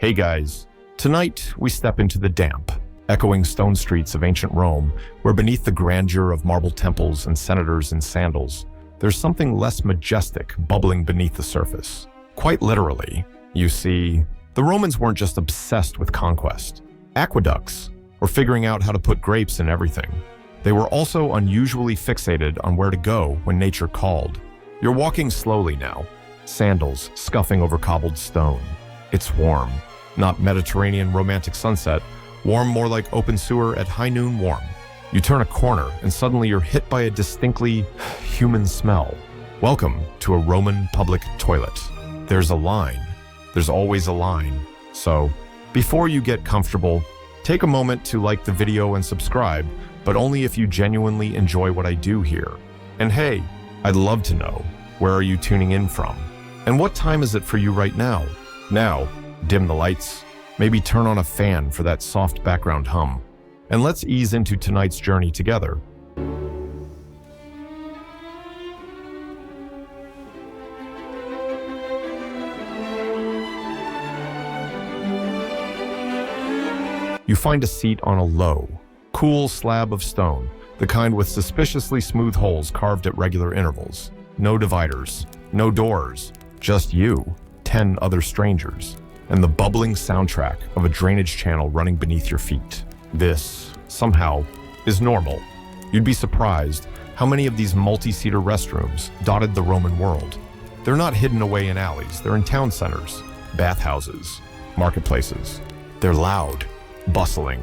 Hey guys, tonight we step into the damp, echoing stone streets of ancient Rome, where beneath the grandeur of marble temples and senators in sandals, there's something less majestic bubbling beneath the surface. Quite literally, you see, the Romans weren't just obsessed with conquest, aqueducts, or figuring out how to put grapes in everything. They were also unusually fixated on where to go when nature called. You're walking slowly now, sandals scuffing over cobbled stone. It's warm, not Mediterranean romantic sunset, warm more like open sewer at high noon warm. You turn a corner and suddenly you're hit by a distinctly human smell. Welcome to a Roman public toilet. There's a line. There's always a line. So, before you get comfortable, take a moment to like the video and subscribe, but only if you genuinely enjoy what I do here. And hey, I'd love to know, where are you tuning in from? And what time is it for you right now? Now, dim the lights, maybe turn on a fan for that soft background hum, and let's ease into tonight's journey together. You find a seat on a low, cool slab of stone, the kind with suspiciously smooth holes carved at regular intervals. No dividers, no doors, just you, 10 other strangers, and the bubbling soundtrack of a drainage channel running beneath your feet. This, somehow, is normal. You'd be surprised how many of these multi-seater restrooms dotted the Roman world. They're not hidden away in alleys, they're in town centers, bathhouses, marketplaces. They're loud, bustling,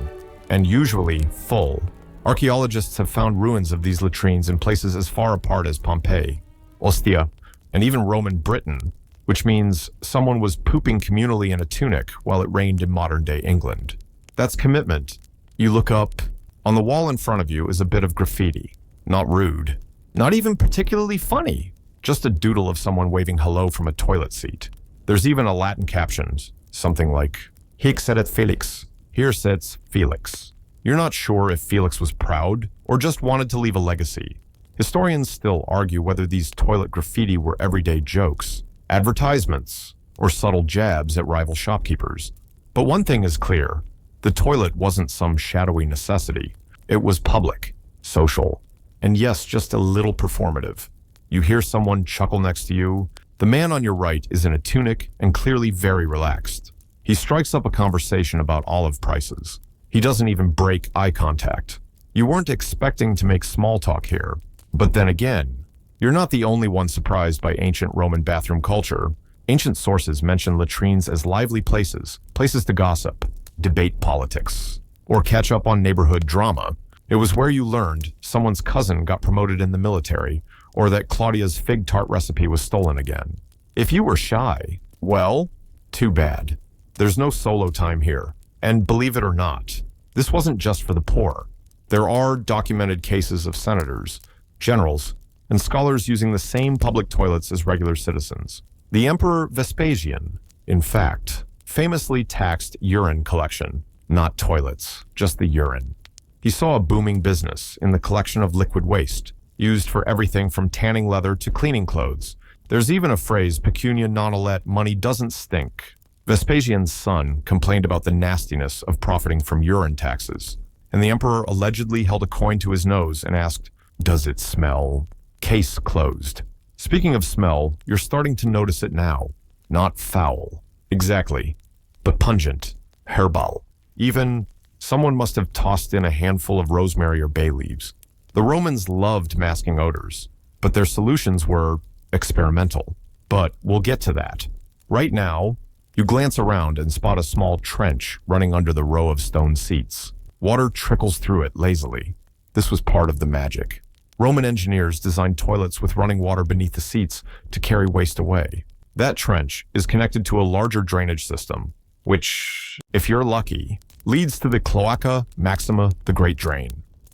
and usually full. Archaeologists have found ruins of these latrines in places as far apart as Pompeii, Ostia, and even Roman Britain, which means someone was pooping communally in a tunic while it rained in modern-day England. That's commitment. You look up. On the wall in front of you is a bit of graffiti. Not rude. Not even particularly funny. Just a doodle of someone waving hello from a toilet seat. There's even a Latin caption, something like, "Hic sedet Felix." Here sits Felix. You're not sure if Felix was proud or just wanted to leave a legacy. Historians still argue whether these toilet graffiti were everyday jokes, advertisements, or subtle jabs at rival shopkeepers. But one thing is clear. The toilet wasn't some shadowy necessity. It was public, social, and yes, just a little performative. You hear someone chuckle next to you. The man on your right is in a tunic and clearly very relaxed. He strikes up a conversation about olive prices. He doesn't even break eye contact. You weren't expecting to make small talk here. But then again, you're not the only one surprised by ancient Roman bathroom culture. Ancient sources mention latrines as lively places to gossip, debate politics, or catch up on neighborhood drama. It was where you learned someone's cousin got promoted in the military, or that Claudia's fig tart recipe was stolen again. If you were shy, well, too bad. There's no solo time here. And believe it or not, this wasn't just for the poor. There are documented cases of senators, generals, and scholars using the same public toilets as regular citizens. The Emperor Vespasian, in fact, famously taxed urine collection, not toilets, just the urine. He saw a booming business in the collection of liquid waste, used for everything from tanning leather to cleaning clothes. There's even a phrase, pecunia non olet, money doesn't stink. Vespasian's son complained about the nastiness of profiting from urine taxes, and the emperor allegedly held a coin to his nose and asked, "Does it smell?" Case closed. Speaking of smell, you're starting to notice it now. Not foul, exactly, but pungent, herbal. Even, someone must have tossed in a handful of rosemary or bay leaves. The Romans loved masking odors, but their solutions were experimental. But we'll get to that. Right now, you glance around and spot a small trench running under the row of stone seats. Water trickles through it lazily. This was part of the magic. Roman engineers designed toilets with running water beneath the seats to carry waste away. That trench is connected to a larger drainage system, which, if you're lucky, leads to the Cloaca Maxima, the Great Drain.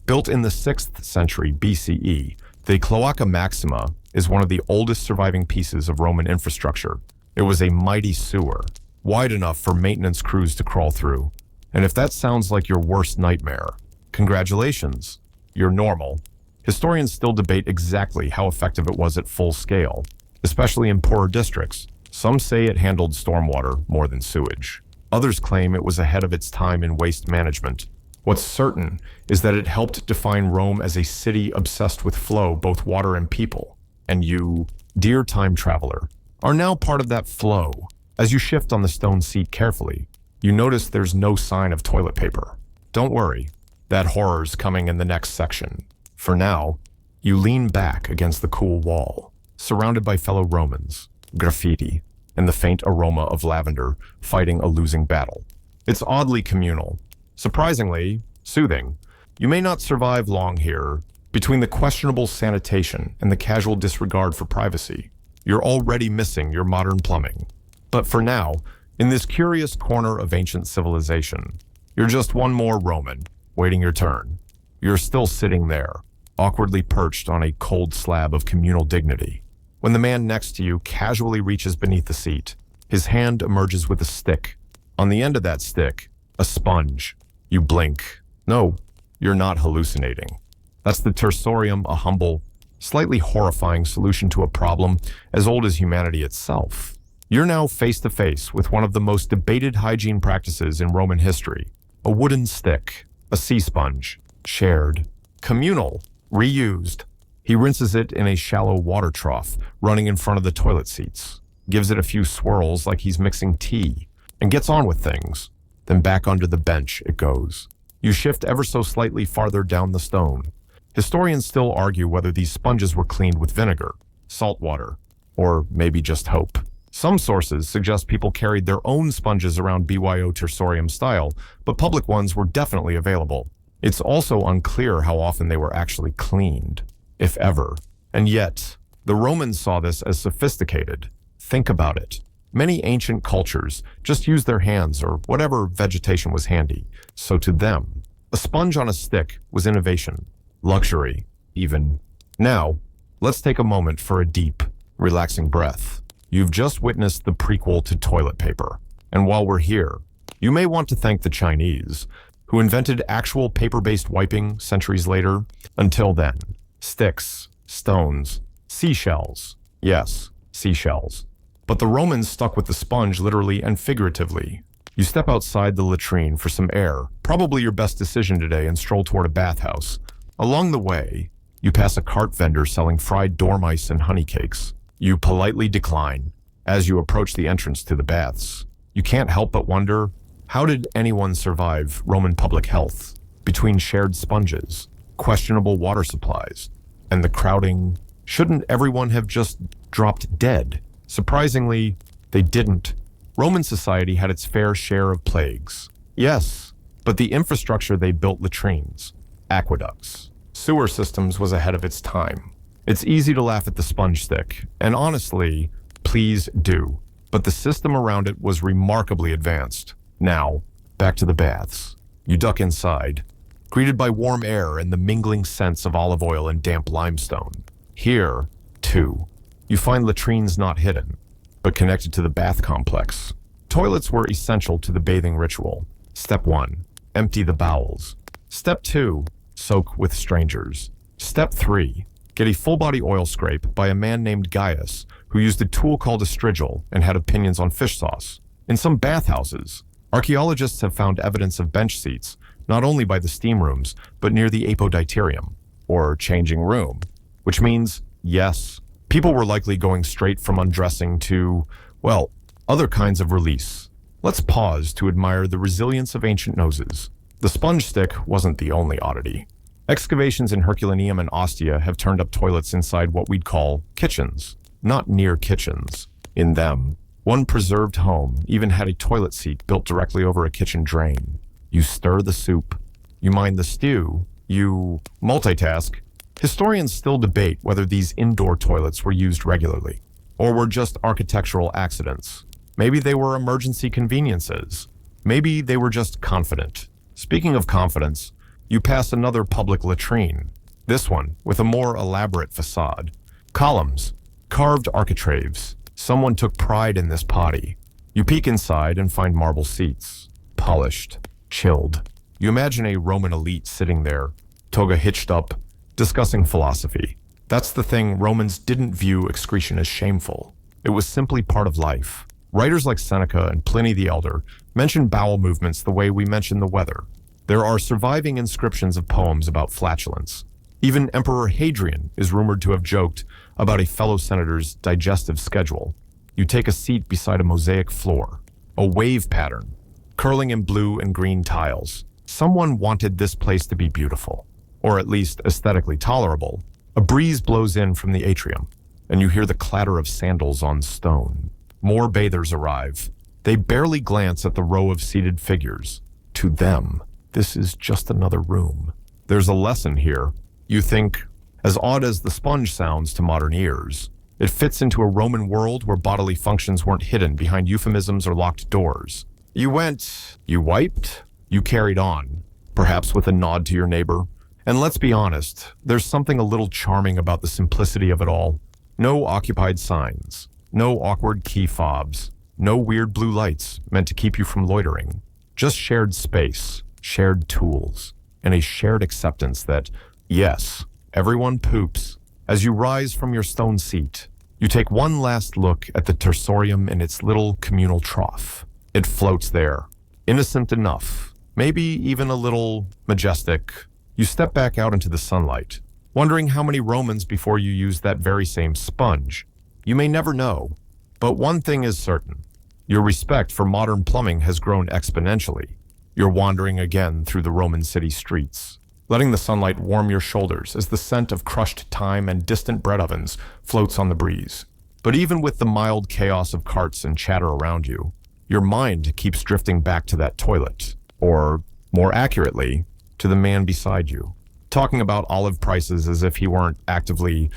Built in the 6th century BCE, the Cloaca Maxima is one of the oldest surviving pieces of Roman infrastructure. It was a mighty sewer, wide enough for maintenance crews to crawl through. And if that sounds like your worst nightmare, congratulations, you're normal. Historians still debate exactly how effective it was at full scale, especially in poorer districts. Some say it handled stormwater more than sewage. Others claim it was ahead of its time in waste management. What's certain is that it helped define Rome as a city obsessed with flow, both water and people. And you, dear time traveler, are now part of that flow. As you shift on the stone seat carefully, you notice there's no sign of toilet paper. Don't worry, that horror's coming in the next section. For now, you lean back against the cool wall, surrounded by fellow Romans, graffiti, and the faint aroma of lavender fighting a losing battle. It's oddly communal, surprisingly soothing. You may not survive long here. Between the questionable sanitation and the casual disregard for privacy, you're already missing your modern plumbing. But for now, in this curious corner of ancient civilization, you're just one more Roman, waiting your turn. You're still sitting there, awkwardly perched on a cold slab of communal dignity, when the man next to you casually reaches beneath the seat. His hand emerges with a stick. On the end of that stick, a sponge. You blink. No, you're not hallucinating. That's the tersorium, a humble, slightly horrifying solution to a problem as old as humanity itself. You're now face to face with one of the most debated hygiene practices in Roman history. A wooden stick, a sea sponge, shared, communal, reused. He rinses it in a shallow water trough running in front of the toilet seats, gives it a few swirls like he's mixing tea, and gets on with things. Then back under the bench it goes. You shift ever so slightly farther down the stone. Historians still argue whether these sponges were cleaned with vinegar, salt water, or maybe just hope. Some sources suggest people carried their own sponges around BYO tersorium style, but public ones were definitely available. It's also unclear how often they were actually cleaned, if ever. And yet, the Romans saw this as sophisticated. Think about it. Many ancient cultures just used their hands or whatever vegetation was handy. So to them, a sponge on a stick was innovation, luxury, even. Now, let's take a moment for a deep, relaxing breath. You've just witnessed the prequel to toilet paper. And while we're here, you may want to thank the Chinese, who invented actual paper-based wiping centuries later. Until then, sticks, stones, seashells. Yes, seashells. But the Romans stuck with the sponge literally and figuratively. You step outside the latrine for some air, probably your best decision today, and stroll toward a bathhouse. Along the way, you pass a cart vendor selling fried dormice and honey cakes. You politely decline. As you approach the entrance to the baths, you can't help but wonder, how did anyone survive Roman public health? Between shared sponges, questionable water supplies, and the crowding, shouldn't everyone have just dropped dead? Surprisingly, they didn't. Roman society had its fair share of plagues. Yes, but the infrastructure they built, latrines, aqueducts, sewer systems, was ahead of its time. It's easy to laugh at the sponge stick, and honestly, please do. But the system around it was remarkably advanced. Now, back to the baths. You duck inside, greeted by warm air and the mingling scents of olive oil and damp limestone. Here, too, you find latrines not hidden, but connected to the bath complex. Toilets were essential to the bathing ritual. Step 1, empty the bowels. Step 2, soak with strangers. Step 3, get a full-body oil scrape by a man named Gaius, who used a tool called a strigil and had opinions on fish sauce. In some bathhouses, archaeologists have found evidence of bench seats, not only by the steam rooms, but near the apoditerium, or changing room, which means, yes, people were likely going straight from undressing to, well, other kinds of release. Let's pause to admire the resilience of ancient noses. The sponge stick wasn't the only oddity. Excavations in Herculaneum and Ostia have turned up toilets inside what we'd call kitchens, not near kitchens. In them, one preserved home even had a toilet seat built directly over a kitchen drain. You stir the soup, you mind the stew, you multitask. Historians still debate whether these indoor toilets were used regularly, or were just architectural accidents. Maybe they were emergency conveniences. Maybe they were just confident. Speaking of confidence, you pass another public latrine, this one with a more elaborate facade. Columns, carved architraves. Someone took pride in this potty. You peek inside and find marble seats, polished, chilled. You imagine a Roman elite sitting there, toga hitched up, discussing philosophy. That's the thing, Romans didn't view excretion as shameful. It was simply part of life. Writers like Seneca and Pliny the Elder Mention bowel movements the way we mention the weather. There are surviving inscriptions of poems about flatulence. Even Emperor Hadrian is rumored to have joked about a fellow senator's digestive schedule. You take a seat beside a mosaic floor, a wave pattern, curling in blue and green tiles. Someone wanted this place to be beautiful, or at least aesthetically tolerable. A breeze blows in from the atrium, and you hear the clatter of sandals on stone. More bathers arrive. They barely glance at the row of seated figures. To them, this is just another room. There's a lesson here. You think, as odd as the sponge sounds to modern ears, it fits into a Roman world where bodily functions weren't hidden behind euphemisms or locked doors. You went, you wiped, you carried on, perhaps with a nod to your neighbor. And let's be honest, there's something a little charming about the simplicity of it all. No occupied signs, no awkward key fobs, no weird blue lights meant to keep you from loitering. Just shared space, shared tools, and a shared acceptance that, yes, everyone poops. As you rise from your stone seat, you take one last look at the tersorium in its little communal trough. It floats there, innocent enough, maybe even a little majestic. You step back out into the sunlight, wondering how many Romans before you used that very same sponge. You may never know, but one thing is certain. Your respect for modern plumbing has grown exponentially. You're wandering again through the Roman city streets, letting the sunlight warm your shoulders as the scent of crushed thyme and distant bread ovens floats on the breeze. But even with the mild chaos of carts and chatter around you, your mind keeps drifting back to that toilet, or, more accurately, to the man beside you, talking about olive prices as if he weren't actively,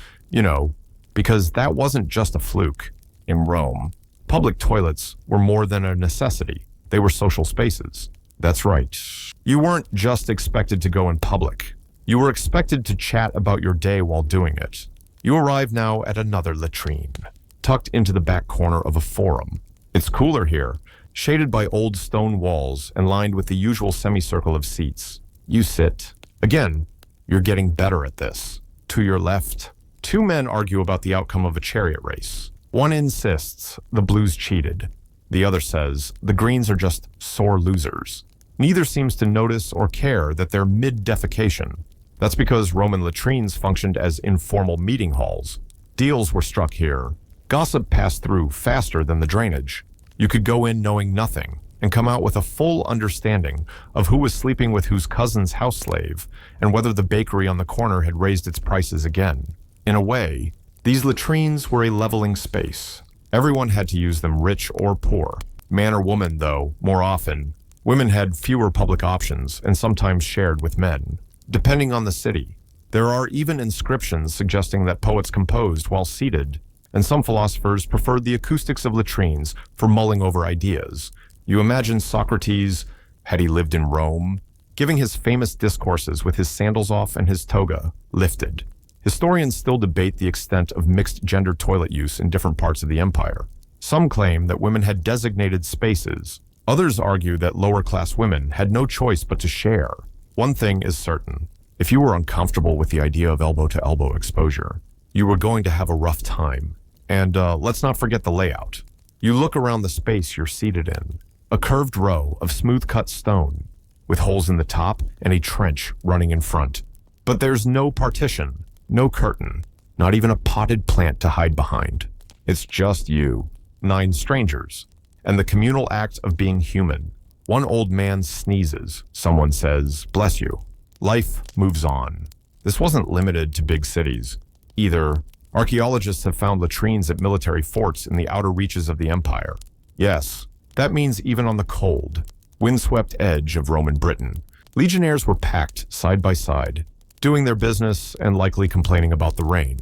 because that wasn't just a fluke. In Rome, public toilets were more than a necessity. They were social spaces. That's right. You weren't just expected to go in public. You were expected to chat about your day while doing it. You arrive now at another latrine, tucked into the back corner of a forum. It's cooler here, shaded by old stone walls and lined with the usual semicircle of seats. You sit. Again, you're getting better at this. To your left, two men argue about the outcome of a chariot race. One insists the Blues cheated. The other says the Greens are just sore losers. Neither seems to notice or care that they're mid-defecation. That's because Roman latrines functioned as informal meeting halls. Deals were struck here. Gossip passed through faster than the drainage. You could go in knowing nothing and come out with a full understanding of who was sleeping with whose cousin's house slave and whether the bakery on the corner had raised its prices again. In a way, these latrines were a leveling space. Everyone had to use them, rich or poor. Man or woman, though, more often, women had fewer public options and sometimes shared with men. Depending on the city, there are even inscriptions suggesting that poets composed while seated, and some philosophers preferred the acoustics of latrines for mulling over ideas. You imagine Socrates, had he lived in Rome, giving his famous discourses with his sandals off and his toga lifted. Historians still debate the extent of mixed-gender toilet use in different parts of the empire. Some claim that women had designated spaces. Others argue that lower-class women had no choice but to share. One thing is certain. If you were uncomfortable with the idea of elbow-to-elbow exposure, you were going to have a rough time. And let's not forget the layout. You look around the space you're seated in. A curved row of smooth-cut stone, with holes in the top and a trench running in front. But there's no partition. No curtain, not even a potted plant to hide behind. It's just you, 9 strangers, and the communal act of being human. One old man sneezes. Someone says, "Bless you." Life moves on. This wasn't limited to big cities. Either, archaeologists have found latrines at military forts in the outer reaches of the empire. Yes, that means even on the cold, windswept edge of Roman Britain, legionnaires were packed side by side, doing their business and likely complaining about the rain.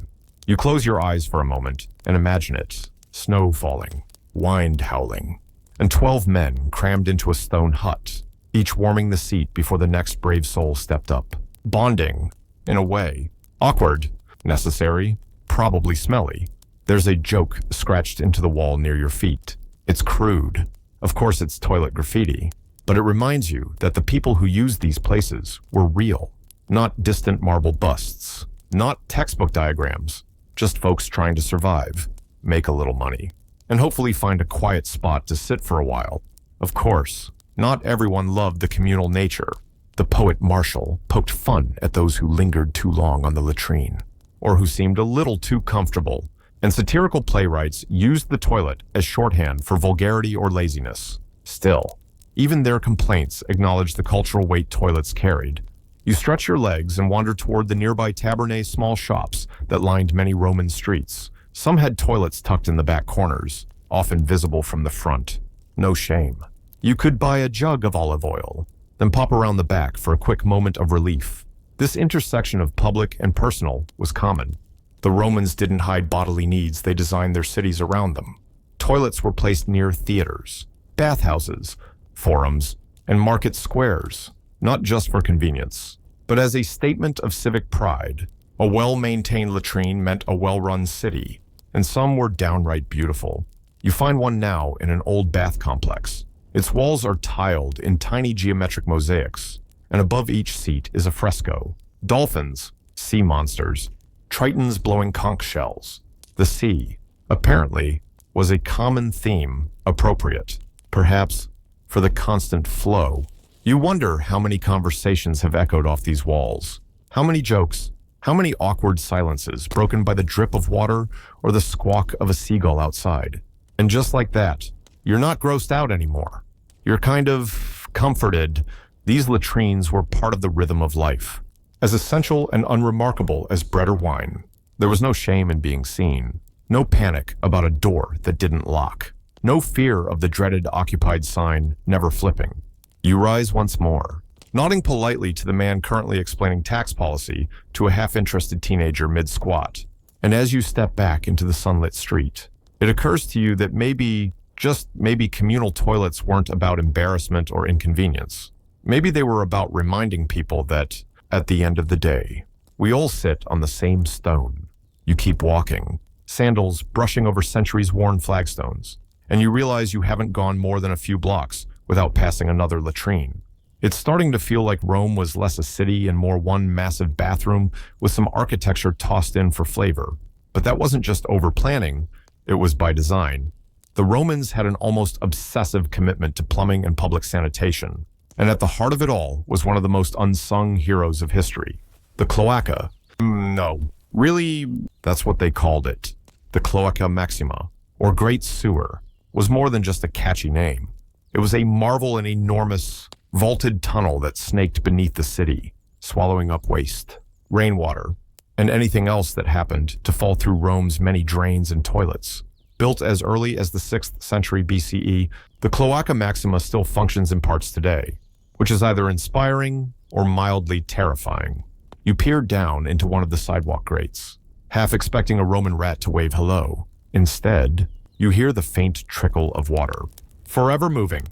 You close your eyes for a moment and imagine it. Snow falling, wind howling, and 12 men crammed into a stone hut, each warming the seat before the next brave soul stepped up. Bonding, in a way. Awkward, necessary, probably smelly. There's a joke scratched into the wall near your feet. It's crude. Of course it's toilet graffiti, but it reminds you that the people who used these places were real. Not distant marble busts, not textbook diagrams, just folks trying to survive, make a little money, and hopefully find a quiet spot to sit for a while. Of course, not everyone loved the communal nature. The poet Marshall poked fun at those who lingered too long on the latrine, or who seemed a little too comfortable, and satirical playwrights used the toilet as shorthand for vulgarity or laziness. Still, even their complaints acknowledged the cultural weight toilets carried. You stretch your legs and wander toward the nearby tabernae small shops that lined many Roman streets. Some had toilets tucked in the back corners, often visible from the front. No shame. You could buy a jug of olive oil, then pop around the back for a quick moment of relief. This intersection of public and personal was common. The Romans didn't hide bodily needs, they designed their cities around them. Toilets were placed near theaters, bathhouses, forums, and market squares, not just for convenience, but as a statement of civic pride. A well-maintained latrine meant a well-run city, and some were downright beautiful. You find one now in an old bath complex. Its walls are tiled in tiny geometric mosaics, and above each seat is a fresco. Dolphins, sea monsters, tritons blowing conch shells. The sea, apparently, was a common theme, appropriate, perhaps, for the constant flow. You wonder how many conversations have echoed off these walls. How many jokes, how many awkward silences broken by the drip of water or the squawk of a seagull outside. And just like that, you're not grossed out anymore. You're kind of comforted. These latrines were part of the rhythm of life. As essential and unremarkable as bread or wine, there was no shame in being seen. No panic about a door that didn't lock. No fear of the dreaded occupied sign never flipping. You rise once more, nodding politely to the man currently explaining tax policy to a half-interested teenager mid-squat. And as you step back into the sunlit street, it occurs to you that maybe, just maybe, communal toilets weren't about embarrassment or inconvenience. Maybe they were about reminding people that, at the end of the day, we all sit on the same stone. You keep walking, sandals brushing over centuries-worn flagstones, and you realize you haven't gone more than a few blocks without passing another latrine. It's starting to feel like Rome was less a city and more one massive bathroom with some architecture tossed in for flavor. But that wasn't just over-planning, it was by design. The Romans had an almost obsessive commitment to plumbing and public sanitation. And at the heart of it all was one of the most unsung heroes of history. The cloaca. No, really, that's what they called it. The Cloaca Maxima, or Great Sewer, was more than just a catchy name. It was a marvel and enormous, vaulted tunnel that snaked beneath the city, swallowing up waste, rainwater, and anything else that happened to fall through Rome's many drains and toilets. Built as early as the 6th century BCE, the Cloaca Maxima still functions in parts today, which is either inspiring or mildly terrifying. You peer down into one of the sidewalk grates, half expecting a Roman rat to wave hello. Instead, you hear the faint trickle of water, forever moving,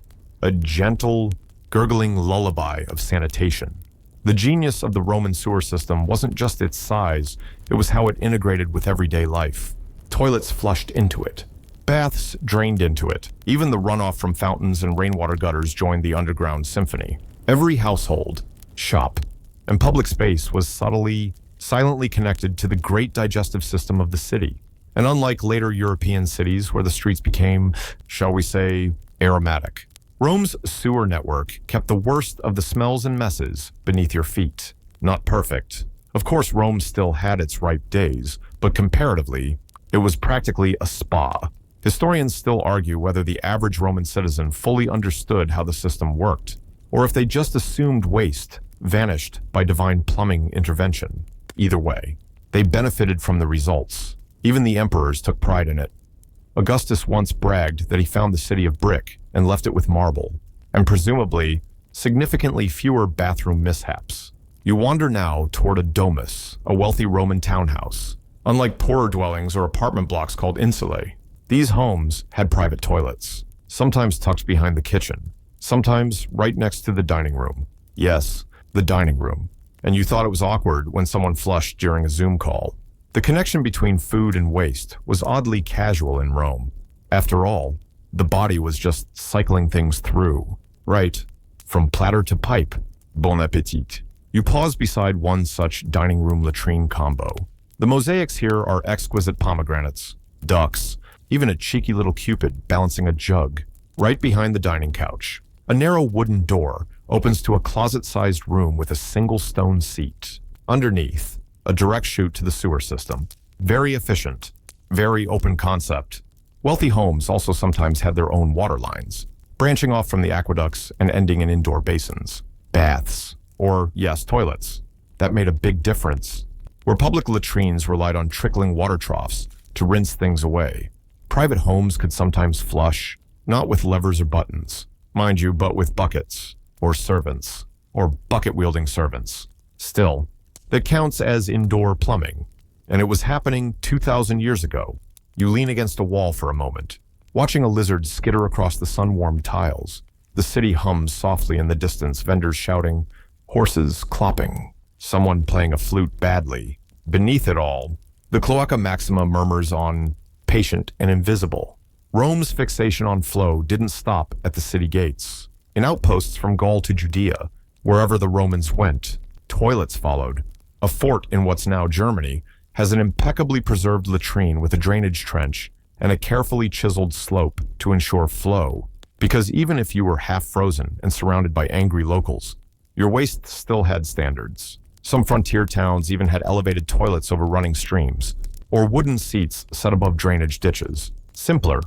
a gentle, gurgling lullaby of sanitation. The genius of the Roman sewer system wasn't just its size, it was how it integrated with everyday life. Toilets flushed into it. Baths drained into it. Even the runoff from fountains and rainwater gutters joined the underground symphony. Every household, shop, and public space was silently connected to the great digestive system of the city. And unlike later European cities where the streets became, shall we say, aromatic, Rome's sewer network kept the worst of the smells and messes beneath your feet. Not perfect. Of course, Rome still had its ripe days, but comparatively, it was practically a spa. Historians still argue whether the average Roman citizen fully understood how the system worked, or if they just assumed waste vanished by divine plumbing intervention. Either way, they benefited from the results. Even the emperors took pride in it. Augustus once bragged that he found the city of brick and left it with marble, and presumably, significantly fewer bathroom mishaps. You wander now toward a domus, a wealthy Roman townhouse. Unlike poorer dwellings or apartment blocks called insulae, these homes had private toilets, sometimes tucked behind the kitchen, sometimes right next to the dining room. Yes, the dining room. And you thought it was awkward when someone flushed during a Zoom call. The connection between food and waste was oddly casual in Rome. After all, the body was just cycling things through, right? From platter to pipe. Bon appetit. You pause beside one such dining room latrine combo. The mosaics here are exquisite pomegranates, ducks, even a cheeky little cupid balancing a jug. Right behind the dining couch, a narrow wooden door opens to a closet-sized room with a single stone seat. Underneath, a direct chute to the sewer system. Very efficient, very open concept. Wealthy homes also sometimes had their own water lines, branching off from the aqueducts and ending in indoor basins. Baths, or yes, toilets. That made a big difference. Where public latrines relied on trickling water troughs to rinse things away, private homes could sometimes flush, not with levers or buttons, mind you, but with buckets, or servants, or bucket-wielding servants. Still, that counts as indoor plumbing, and it was happening 2,000 years ago. You lean against a wall for a moment, watching a lizard skitter across the sun-warmed tiles. The city hums softly in the distance, vendors shouting, horses clopping, someone playing a flute badly. Beneath it all, the Cloaca Maxima murmurs on patient and invisible. Rome's fixation on flow didn't stop at the city gates. In outposts from Gaul to Judea, wherever the Romans went, toilets followed. A fort in what's now Germany has an impeccably preserved latrine with a drainage trench and a carefully chiseled slope to ensure flow. Because even if you were half frozen and surrounded by angry locals, your waste still had standards. Some frontier towns even had elevated toilets over running streams, or wooden seats set above drainage ditches. Simpler,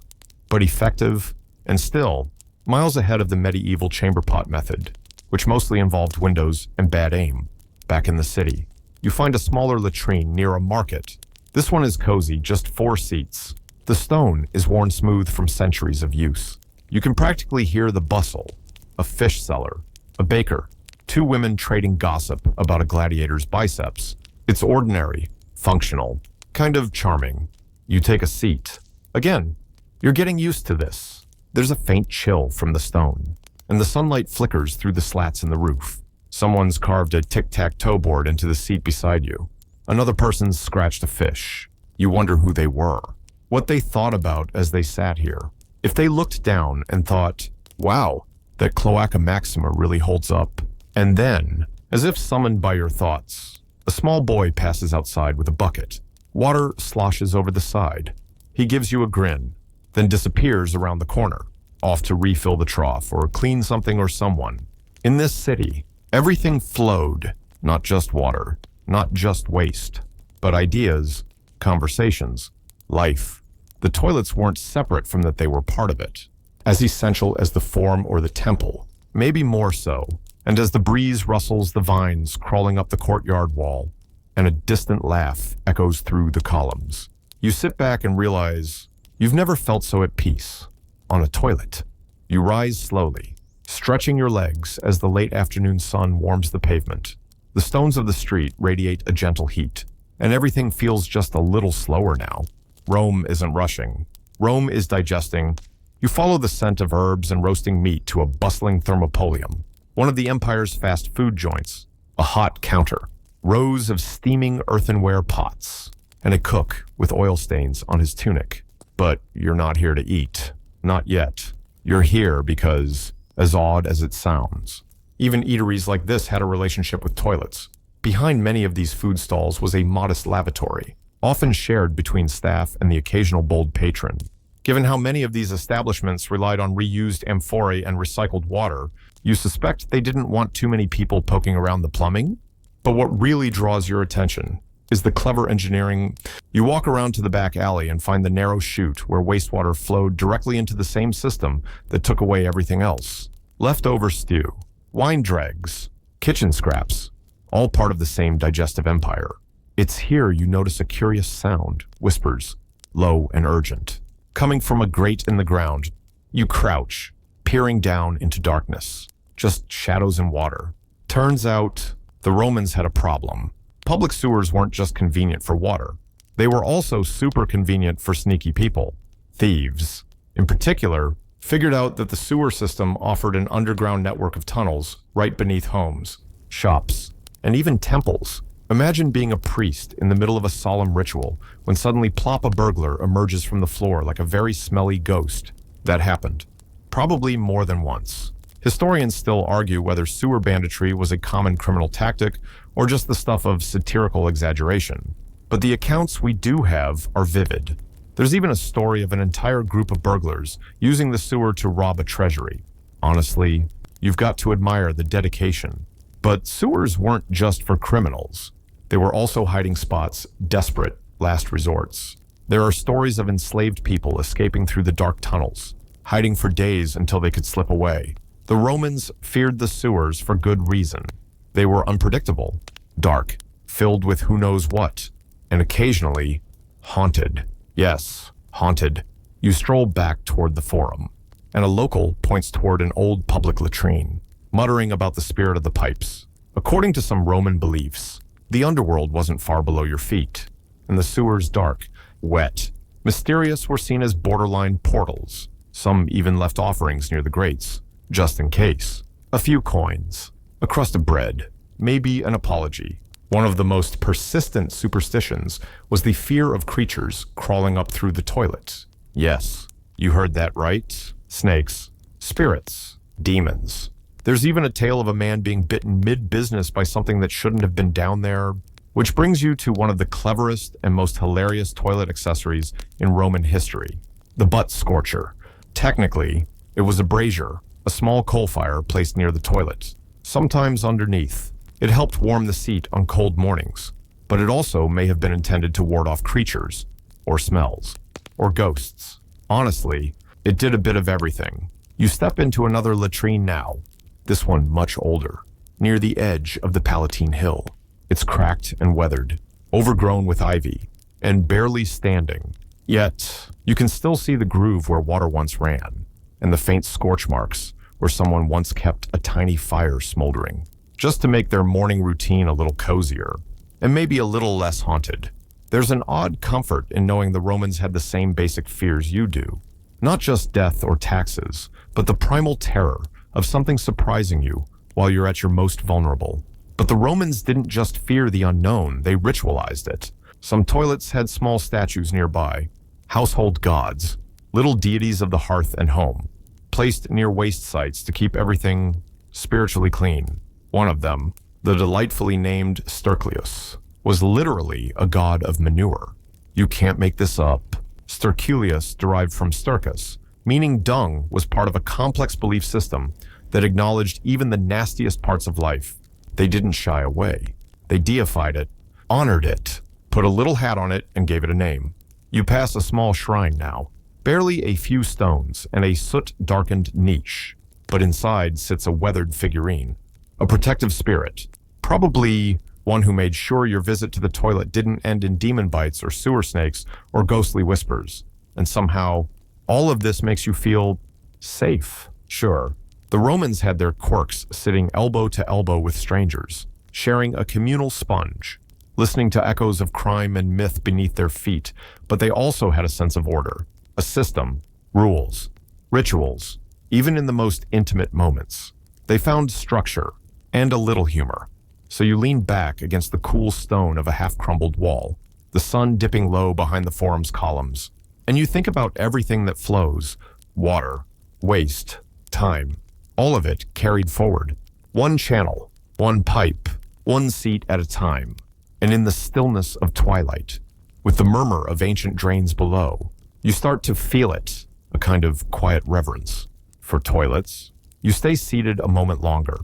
but effective, and still miles ahead of the medieval chamber pot method, which mostly involved windows and bad aim. Back in the city, you find a smaller latrine near a market. This one is cozy, just 4 seats. The stone is worn smooth from centuries of use. You can practically hear the bustle. A fish seller, a baker, 2 women trading gossip about a gladiator's biceps. It's ordinary, functional, kind of charming. You take a seat. Again, you're getting used to this. There's a faint chill from the stone, and the sunlight flickers through the slats in the roof. Someone's carved a tic-tac-toe board into the seat beside you. Another person's scratched a fish. You wonder who they were, what they thought about as they sat here. If they looked down and thought, wow, that Cloaca Maxima really holds up. And then, as if summoned by your thoughts, a small boy passes outside with a bucket. Water sloshes over the side. He gives you a grin, then disappears around the corner, off to refill the trough or clean something or someone. In this city, everything flowed, not just water, not just waste, but ideas, conversations, life. The toilets weren't separate from that, they were part of it. As essential as the form or the temple, maybe more so. And as the breeze rustles the vines crawling up the courtyard wall, and a distant laugh echoes through the columns, you sit back and realize you've never felt so at peace. On a toilet. You rise slowly, stretching your legs as the late afternoon sun warms the pavement. The stones of the street radiate a gentle heat, and everything feels just a little slower now. Rome isn't rushing. Rome is digesting. You follow the scent of herbs and roasting meat to a bustling thermopolium, one of the empire's fast food joints. A hot counter, rows of steaming earthenware pots, and a cook with oil stains on his tunic. But you're not here to eat. Not yet. You're here because, as odd as it sounds, even eateries like this had a relationship with toilets. Behind many of these food stalls was a modest lavatory, often shared between staff and the occasional bold patron. Given how many of these establishments relied on reused amphorae and recycled water, you suspect they didn't want too many people poking around the plumbing? But what really draws your attention is the clever engineering. You walk around to the back alley and find the narrow chute where wastewater flowed directly into the same system that took away everything else. Leftover stew, wine dregs, kitchen scraps, all part of the same digestive empire. It's here you notice a curious sound, whispers, low and urgent, coming from a grate in the ground. You crouch, peering down into darkness, just shadows and water. Turns out, the Romans had a problem. Public sewers weren't just convenient for water. They were also super convenient for sneaky people. Thieves, in particular, figured out that the sewer system offered an underground network of tunnels right beneath homes, shops, and even temples. Imagine being a priest in the middle of a solemn ritual when suddenly plop a burglar emerges from the floor like a very smelly ghost. That happened. Probably more than once. Historians still argue whether sewer banditry was a common criminal tactic or just the stuff of satirical exaggeration. But the accounts we do have are vivid. There's even a story of an entire group of burglars using the sewer to rob a treasury. Honestly, you've got to admire the dedication. But sewers weren't just for criminals. They were also hiding spots, desperate last resorts. There are stories of enslaved people escaping through the dark tunnels, hiding for days until they could slip away. The Romans feared the sewers for good reason. They were unpredictable, dark, filled with who knows what, and occasionally haunted. Yes, haunted. You stroll back toward the forum, and a local points toward an old public latrine, muttering about the spirit of the pipes. According to some Roman beliefs, the underworld wasn't far below your feet, and the sewers dark, wet, mysterious were seen as borderline portals. Some even left offerings near the grates, just in case. A few coins, a crust of bread, maybe an apology. One of the most persistent superstitions was the fear of creatures crawling up through the toilet. Yes, you heard that right. Snakes, spirits, demons. There's even a tale of a man being bitten mid-business by something that shouldn't have been down there, which brings you to one of the cleverest and most hilarious toilet accessories in Roman history, the butt scorcher. Technically, it was a brazier, a small coal fire placed near the toilet, sometimes underneath. It helped warm the seat on cold mornings, but it also may have been intended to ward off creatures, or smells, or ghosts. Honestly, it did a bit of everything. You step into another latrine now, this one much older, near the edge of the Palatine Hill. It's cracked and weathered, overgrown with ivy, and barely standing. Yet, you can still see the groove where water once ran, and the faint scorch marks where someone once kept a tiny fire smoldering, just to make their morning routine a little cozier, and maybe a little less haunted. There's an odd comfort in knowing the Romans had the same basic fears you do. Not just death or taxes, but the primal terror of something surprising you while you're at your most vulnerable. But the Romans didn't just fear the unknown, they ritualized it. Some toilets had small statues nearby, household gods, little deities of the hearth and home, placed near waste sites to keep everything spiritually clean. One of them, the delightfully named Sterculius, was literally a god of manure. You can't make this up. Sterculius derived from stercus, meaning dung, was part of a complex belief system that acknowledged even the nastiest parts of life. They didn't shy away. They deified it, honored it, put a little hat on it, and gave it a name. You pass a small shrine now, barely a few stones and a soot-darkened niche, but inside sits a weathered figurine, a protective spirit, probably one who made sure your visit to the toilet didn't end in demon bites or sewer snakes or ghostly whispers. And somehow, all of this makes you feel safe. Sure, the Romans had their quirks, sitting elbow to elbow with strangers, sharing a communal sponge, listening to echoes of crime and myth beneath their feet, but they also had a sense of order, a system, rules, rituals, even in the most intimate moments. They found structure and a little humor. So you lean back against the cool stone of a half-crumbled wall, the sun dipping low behind the forum's columns, and you think about everything that flows: water, waste, time, all of it carried forward. One channel, one pipe, one seat at a time. And in the stillness of twilight, with the murmur of ancient drains below, you start to feel it, a kind of quiet reverence for toilets. You stay seated a moment longer,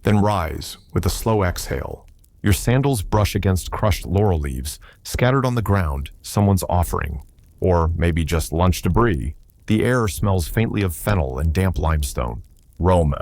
then rise with a slow exhale. Your sandals brush against crushed laurel leaves scattered on the ground, someone's offering, or maybe just lunch debris. The air smells faintly of fennel and damp limestone. Rome,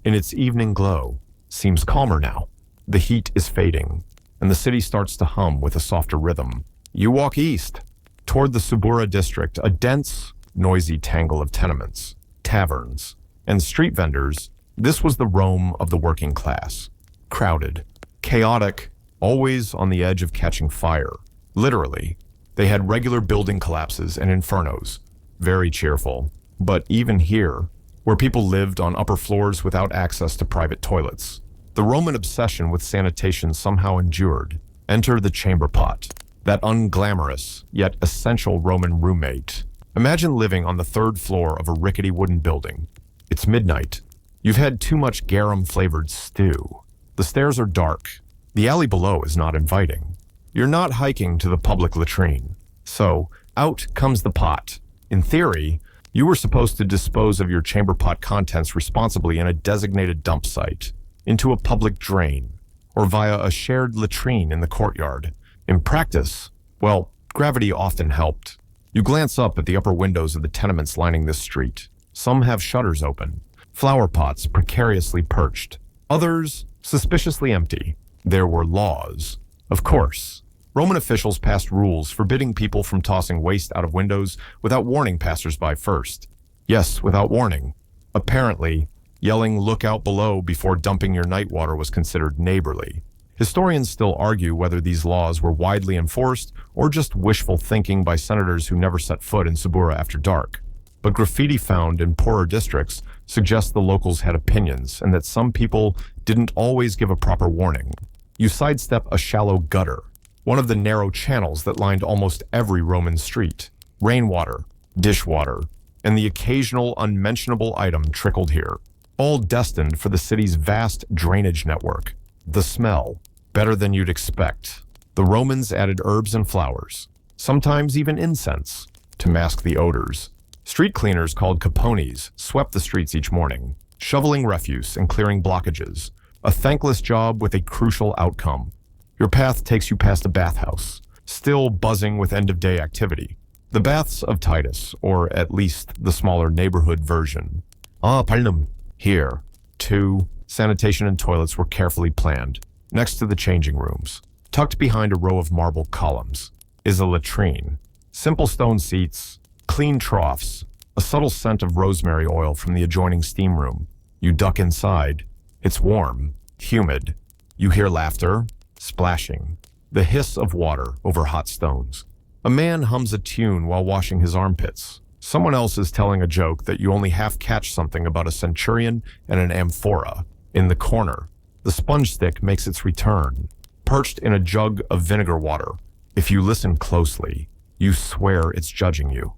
in its evening glow, seems calmer now. The heat is fading, and the city starts to hum with a softer rhythm. You walk east, toward the Subura district, a dense, noisy tangle of tenements, taverns, and street vendors. This was the Rome of the working class. Crowded, chaotic, always on the edge of catching fire. Literally, they had regular building collapses and infernos. Very cheerful. But even here, where people lived on upper floors without access to private toilets, the Roman obsession with sanitation somehow endured. Enter the chamber pot, that unglamorous yet essential Roman roommate. Imagine living on the third floor of a rickety wooden building. It's midnight. You've had too much garum-flavored stew. The stairs are dark. The alley below is not inviting. You're not hiking to the public latrine. So, Out comes the pot. In theory, you were supposed to dispose of your chamber pot contents responsibly in a designated dump site, into a public drain, or via a shared latrine in the courtyard. In practice, well, gravity often helped. You glance up at the upper windows of the tenements lining this street. Some have shutters open, flower pots precariously perched, others suspiciously empty. There were laws. Of course, Roman officials passed rules forbidding people from tossing waste out of windows without warning passersby first. Yes, without warning. Apparently, yelling "look out below" before dumping your night water was considered neighborly. Historians still argue whether these laws were widely enforced or just wishful thinking by senators who never set foot in Subura after dark. But graffiti found in poorer districts suggests the locals had opinions and that some people didn't always give a proper warning. You sidestep a shallow gutter, one of the narrow channels that lined almost every Roman street. Rainwater, dishwater, and the occasional unmentionable item trickled here, all destined for the city's vast drainage network. The smell, better than you'd expect. The Romans added herbs and flowers, sometimes even incense, to mask the odors. Street cleaners called capones swept the streets each morning, shoveling refuse and clearing blockages, a thankless job with a crucial outcome. Your path takes you past a bathhouse, still buzzing with end-of-day activity. The baths of Titus, or at least the smaller neighborhood version. Palnum. Here, too, sanitation and toilets were carefully planned. Next to the changing rooms, tucked behind a row of marble columns, is a latrine. Simple stone seats, clean troughs, a subtle scent of rosemary oil from the adjoining steam room. You duck inside. It's warm, humid. You hear laughter, splashing, the hiss of water over hot stones. A man hums a tune while washing his armpits. Someone else is telling a joke that you only half catch something about a centurion and an amphora. In the corner, the sponge stick makes its return, perched in a jug of vinegar water. If you listen closely, you swear it's judging you.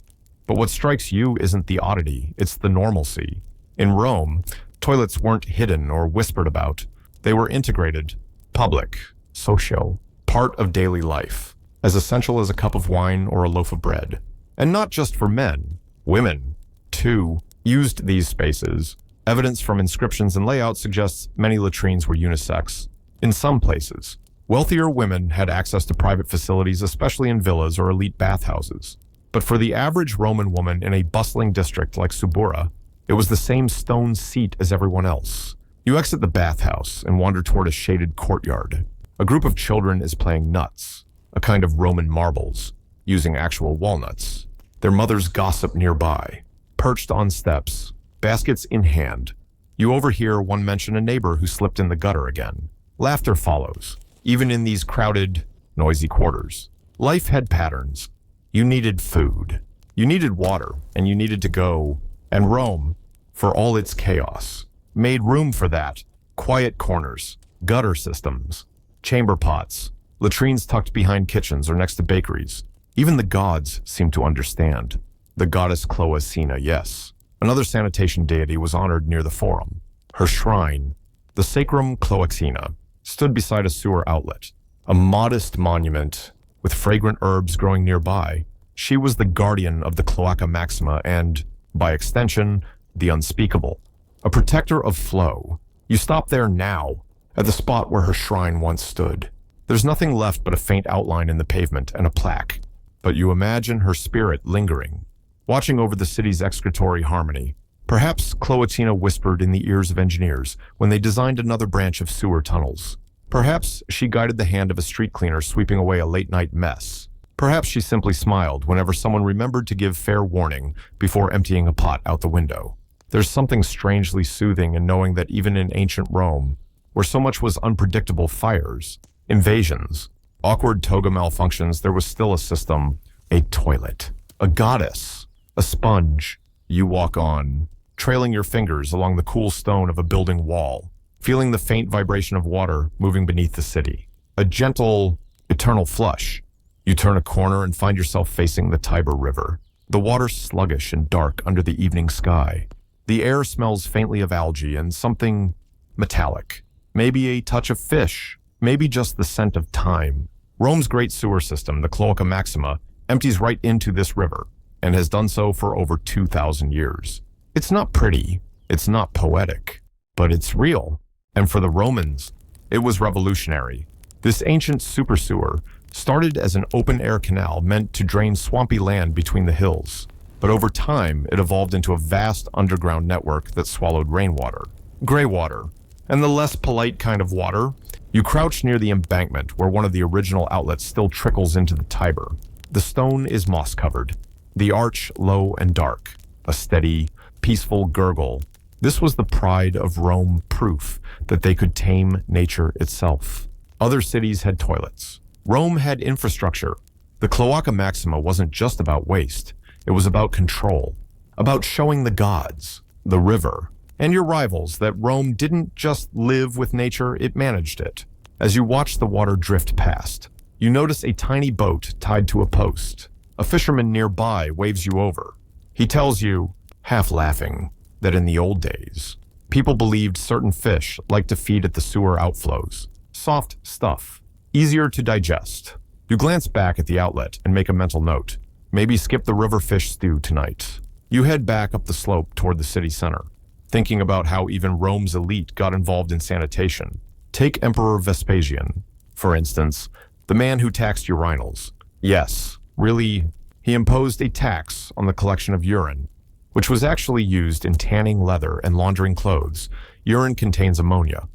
But what strikes you isn't the oddity, it's the normalcy. In Rome, toilets weren't hidden or whispered about. They were integrated, public, social, part of daily life, as essential as a cup of wine or a loaf of bread. And not just for men. Women, too, used these spaces. Evidence from inscriptions and layouts suggests many latrines were unisex. In some places, wealthier women had access to private facilities, especially in villas or elite bathhouses. But for the average Roman woman in a bustling district like Subura, it was the same stone seat as everyone else. You exit the bathhouse and wander toward a shaded courtyard. A group of children is playing nuts, a kind of Roman marbles, using actual walnuts. Their mothers gossip nearby, perched on steps, baskets in hand. You overhear one mention a neighbor who slipped in the gutter again. Laughter follows, even in these crowded, noisy quarters. Life had patterns. You needed food, you needed water, and you needed to go. And Rome, for all its chaos, made room for that. Quiet corners, gutter systems, chamber pots, latrines tucked behind kitchens or next to bakeries. Even the gods seemed to understand. The goddess Cloacina, yes. Another sanitation deity was honored near the forum. Her shrine, the Sacrum Cloacina, stood beside a sewer outlet, a modest monument with fragrant herbs growing nearby. She was the guardian of the Cloaca Maxima and, by extension, the unspeakable. A protector of flow. You stop there now, at the spot where her shrine once stood. There's nothing left but a faint outline in the pavement and a plaque. But you imagine her spirit lingering, watching over the city's excretory harmony. Perhaps Cloacina whispered in the ears of engineers when they designed another branch of sewer tunnels. Perhaps she guided the hand of a street cleaner sweeping away a late-night mess. Perhaps she simply smiled whenever someone remembered to give fair warning before emptying a pot out the window. There's something strangely soothing in knowing that even in ancient Rome, where so much was unpredictable fires, invasions, awkward toga malfunctions, there was still a system, a toilet, a goddess, a sponge. You walk on, trailing your fingers along the cool stone of a building wall, feeling the faint vibration of water moving beneath the city. A gentle, eternal flush. You turn a corner and find yourself facing the Tiber River. The water sluggish and dark under the evening sky. The air smells faintly of algae and something metallic. Maybe a touch of fish. Maybe just the scent of time. Rome's great sewer system, the Cloaca Maxima, empties right into this river, and has done so for over 2,000 years. It's not pretty, it's not poetic, but it's real. And for the Romans, it was revolutionary. This ancient super sewer started as an open-air canal meant to drain swampy land between the hills. But over time, it evolved into a vast underground network that swallowed rainwater, gray water, and the less polite kind of water. You crouch near the embankment where one of the original outlets still trickles into the Tiber. The stone is moss-covered, the arch low and dark, a steady, peaceful gurgle. This was the pride of Rome, proof that they could tame nature itself. Other cities had toilets. Rome had infrastructure. The Cloaca Maxima wasn't just about waste. It was about control, about showing the gods, the river, and your rivals that Rome didn't just live with nature, it managed it. As you watch the water drift past, you notice a tiny boat tied to a post. A fisherman nearby waves you over. He tells you, half laughing, that in the old days, people believed certain fish liked to feed at the sewer outflows. Soft stuff, easier to digest. You glance back at the outlet and make a mental note. Maybe skip the river fish stew tonight. You head back up the slope toward the city center, thinking about how even Rome's elite got involved in sanitation. Take Emperor Vespasian, for instance, the man who taxed urinals. Yes, really, he imposed a tax on the collection of urine, which was actually used in tanning leather and laundering clothes. Urine contains ammonia,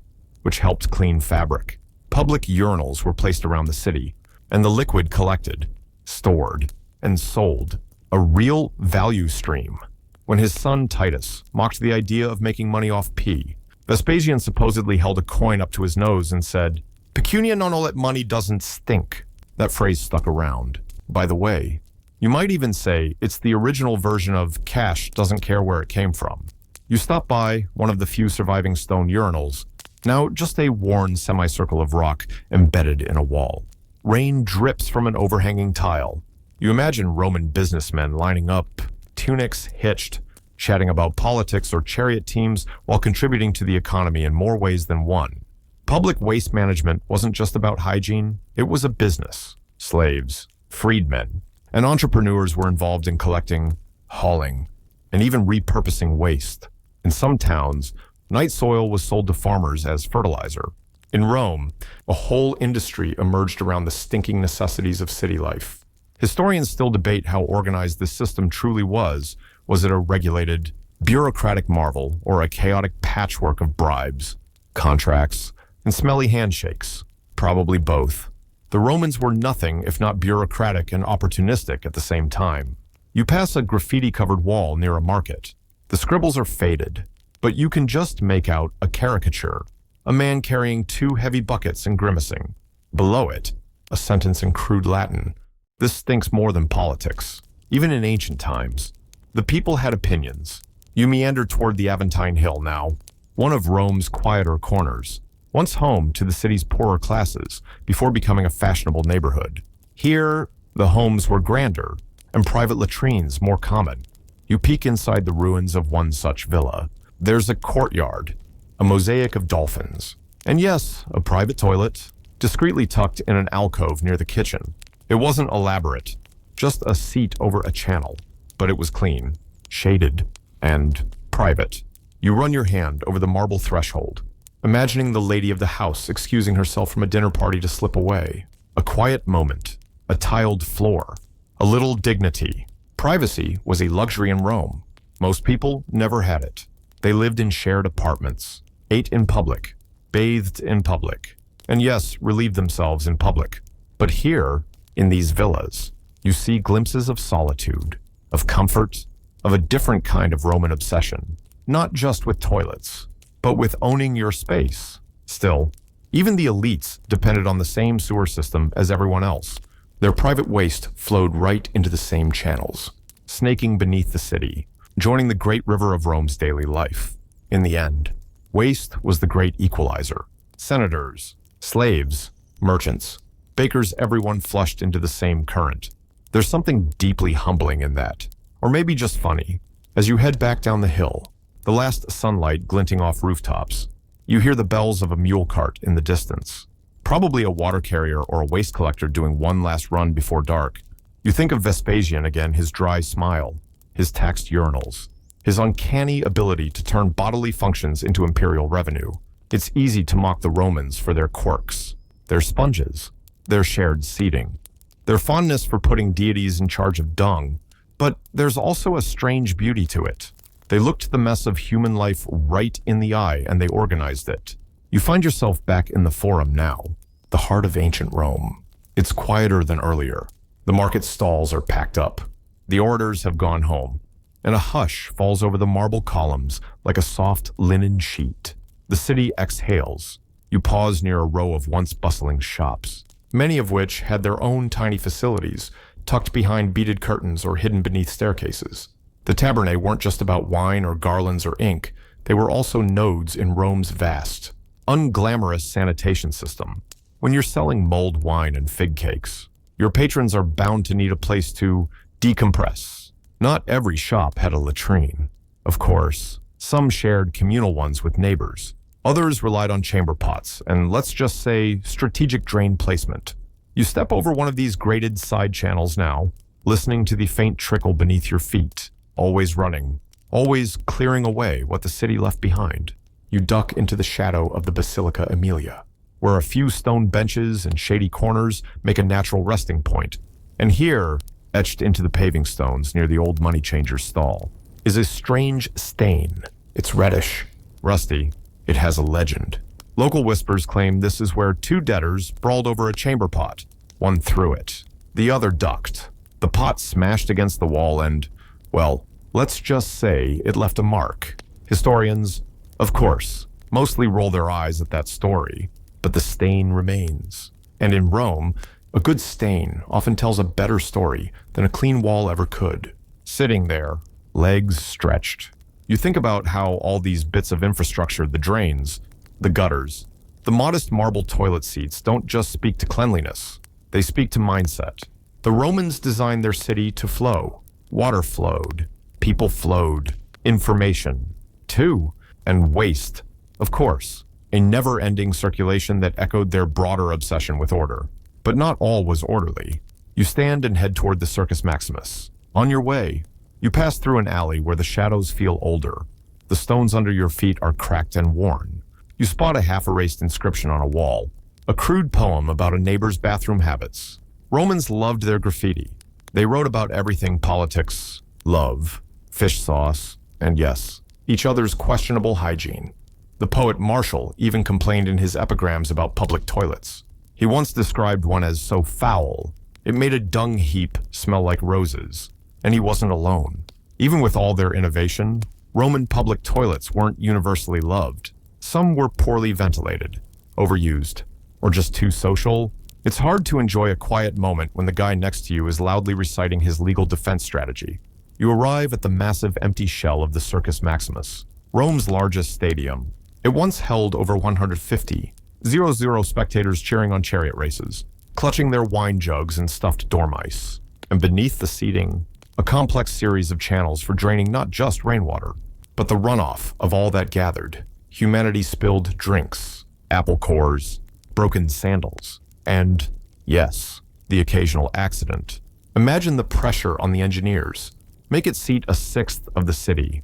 which helped clean fabric. Public urinals were placed around the city, and the liquid collected, stored, and sold, a real value stream. When his son Titus mocked the idea of making money off pee, Vespasian supposedly held a coin up to his nose and said, "Pecunia non olet money doesn't stink." That phrase stuck around. By the way, you might even say it's the original version of cash doesn't care where it came from. You stop by one of the few surviving stone urinals, now just a worn semicircle of rock embedded in a wall. Rain drips from an overhanging tile. You imagine Roman businessmen lining up, tunics hitched, chatting about politics or chariot teams while contributing to the economy in more ways than one. Public waste management wasn't just about hygiene, it was a business. Slaves, freedmen, and entrepreneurs were involved in collecting, hauling, and even repurposing waste. In some towns, night soil was sold to farmers as fertilizer. In Rome, a whole industry emerged around the stinking necessities of city life. Historians still debate how organized this system truly was. Was it a regulated, bureaucratic marvel or a chaotic patchwork of bribes, contracts, and smelly handshakes? Probably both. The Romans were nothing if not bureaucratic and opportunistic at the same time. You pass a graffiti-covered wall near a market. The scribbles are faded, but you can just make out a caricature. A man carrying 2 heavy buckets and grimacing. Below it, a sentence in crude Latin. This stinks more than politics. Even in ancient times, the people had opinions. You meander toward the Aventine Hill now, one of Rome's quieter corners, once home to the city's poorer classes before becoming a fashionable neighborhood. Here, the homes were grander and private latrines more common. You peek inside the ruins of one such villa. There's a courtyard, a mosaic of dolphins, and yes, a private toilet, discreetly tucked in an alcove near the kitchen. It wasn't elaborate, just a seat over a channel, but it was clean, shaded, and private. You run your hand over the marble threshold, imagining the lady of the house excusing herself from a dinner party to slip away. A quiet moment, a tiled floor, a little dignity. Privacy was a luxury in Rome. Most people never had it. They lived in shared apartments, ate in public, bathed in public, and yes, relieved themselves in public. But here, in these villas, you see glimpses of solitude, of comfort, of a different kind of Roman obsession, not just with toilets, but with owning your space. Still, even the elites depended on the same sewer system as everyone else. Their private waste flowed right into the same channels, snaking beneath the city, joining the great river of Rome's daily life. In the end, waste was the great equalizer. Senators, slaves, merchants, bakers, everyone flushed into the same current. There's something deeply humbling in that, or maybe just funny. As you head back down the hill, the last sunlight glinting off rooftops, you hear the bells of a mule cart in the distance. Probably a water carrier or a waste collector doing one last run before dark. You think of Vespasian again, his dry smile, his taxed urinals, his uncanny ability to turn bodily functions into imperial revenue. It's easy to mock the Romans for their quirks, their sponges, their shared seating, their fondness for putting deities in charge of dung, but there's also a strange beauty to it. They looked the mess of human life right in the eye and they organized it. You find yourself back in the Forum now, the heart of ancient Rome. It's quieter than earlier. The market stalls are packed up. The orators have gone home, and a hush falls over the marble columns like a soft linen sheet. The city exhales. You pause near a row of once bustling shops, many of which had their own tiny facilities, tucked behind beaded curtains or hidden beneath staircases. The tabernae weren't just about wine or garlands or ink. They were also nodes in Rome's vast, unglamorous sanitation system. When you're selling mulled wine and fig cakes, your patrons are bound to need a place to decompress. Not every shop had a latrine. Of course, some shared communal ones with neighbors. Others relied on chamber pots and, let's just say, strategic drain placement. You step over one of these grated side channels now, listening to the faint trickle beneath your feet, always running, always clearing away what the city left behind. You duck into the shadow of the Basilica Aemilia, where a few stone benches and shady corners make a natural resting point. And here, etched into the paving stones near the old money changer's stall, is a strange stain. It's reddish, rusty. It has a legend. Local whispers claim this is where two debtors brawled over a chamber pot. One threw it. The other ducked. The pot smashed against the wall and, well, let's just say it left a mark. Historians, of course, mostly roll their eyes at that story, but the stain remains. And in Rome, a good stain often tells a better story than a clean wall ever could. Sitting there, legs stretched, you think about how all these bits of infrastructure, the drains, the gutters, the modest marble toilet seats don't just speak to cleanliness. They speak to mindset. The Romans designed their city to flow. Water flowed. People flowed. Information, too. And waste, of course. A never-ending circulation that echoed their broader obsession with order. But not all was orderly. You stand and head toward the Circus Maximus. On your way, you pass through an alley where the shadows feel older. The stones under your feet are cracked and worn. You spot a half-erased inscription on a wall, a crude poem about a neighbor's bathroom habits. Romans loved their graffiti. They wrote about everything: politics, love, fish sauce, and yes, each other's questionable hygiene. The poet Martial even complained in his epigrams about public toilets. He once described one as so foul, it made a dung heap smell like roses. And he wasn't alone. Even with all their innovation, Roman public toilets weren't universally loved. Some were poorly ventilated, overused, or just too social. It's hard to enjoy a quiet moment when the guy next to you is loudly reciting his legal defense strategy. You arrive at the massive empty shell of the Circus Maximus, Rome's largest stadium. It once held over 150, 0-0 spectators cheering on chariot races, clutching their wine jugs and stuffed dormice. And beneath the seating, a complex series of channels for draining not just rainwater, but the runoff of all that gathered. Humanity-spilled drinks, apple cores, broken sandals, and, yes, the occasional accident. Imagine the pressure on the engineers. Make it seat a sixth of the city.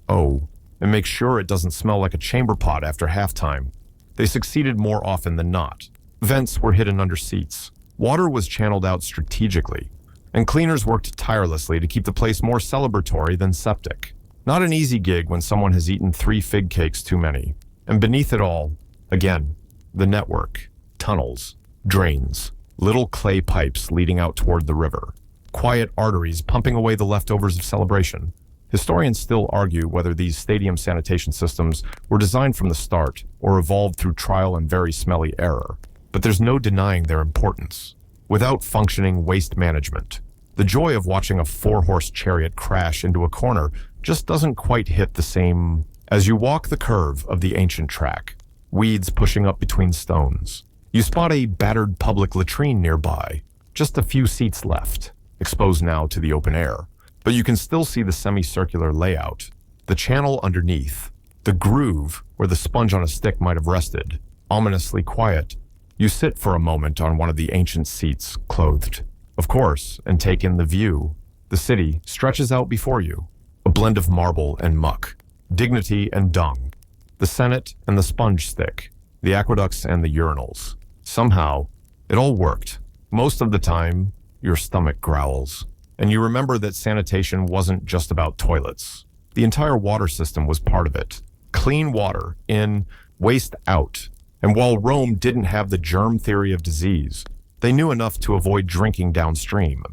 Oh, and make sure it doesn't smell like a chamber pot after halftime. They succeeded more often than not. Vents were hidden under seats. Water was channeled out strategically, and cleaners worked tirelessly to keep the place more celebratory than septic. Not an easy gig when someone has eaten 3 fig cakes too many. And beneath it all, again, the network, tunnels, drains, little clay pipes leading out toward the river, quiet arteries pumping away the leftovers of celebration. Historians still argue whether these stadium sanitation systems were designed from the start or evolved through trial and very smelly error. But there's no denying their importance. Without functioning waste management, the joy of watching a 4-horse chariot crash into a corner just doesn't quite hit the same. As you walk the curve of the ancient track, weeds pushing up between stones, you spot a battered public latrine nearby, just a few seats left, exposed now to the open air. But you can still see the semicircular layout, the channel underneath, the groove where the sponge on a stick might have rested, ominously quiet. You sit for a moment on one of the ancient seats, clothed, of course, and take in the view. The city stretches out before you, a blend of marble and muck, dignity and dung, the Senate and the sponge stick, the aqueducts and the urinals. Somehow, it all worked. Most of the time, your stomach growls. And you remember that sanitation wasn't just about toilets. The entire water system was part of it. Clean water in, waste out. And while Rome didn't have the germ theory of disease, they knew enough to avoid drinking downstream.